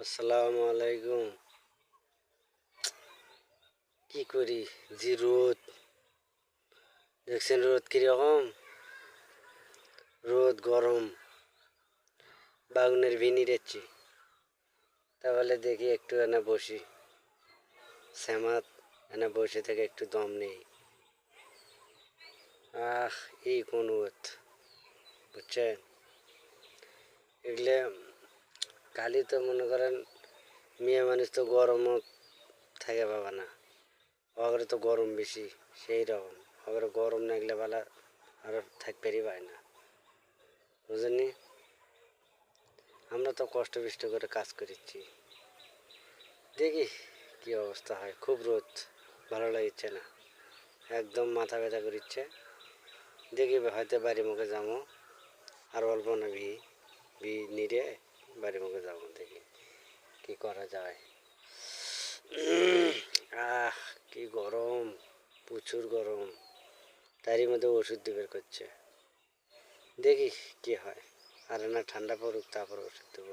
আসসালামু আলাইকুম। কি করি, যে রোদ দেখছেন, রোদ কিরকম, রোদ গরম, বাগুনের ভিনি রেচ্ছি। তাহলে দেখি একটু এনে বসি, শ্যামাত এনে বসে থেকে একটু দম নেই। এই কোন রোদ, বুঝছেন? এগুলো কালি তো মনে করেন মেয়ে মানুষ তো গরমও থাকে পাবা না, ওগরে তো গরম বেশি, সেই রকম ওগরে গরম না গেলে বেলা আর থাকতেই পায় না, বুঝেননি? আমরা তো কষ্ট বিষ্ট করে কাজ করেছি, দেখি কি অবস্থা হয়। খুব রোদ, ভালো লাগছে না, একদম মাথা ব্যথা করিচ্ছে। দেখি হয়তো বাড়ি মুখে যাবো, আর অল্প না ভি নিরে বাড়ি মুখে যাবো, দেখি কি করা যায়। আহ কি গরম, প্রচুর গরম, তারই মধ্যে ওষুধ বের করছে, দেখি কি হয়। আর না ঠান্ডা পড়ুক, তারপর ওষুধ দেবো।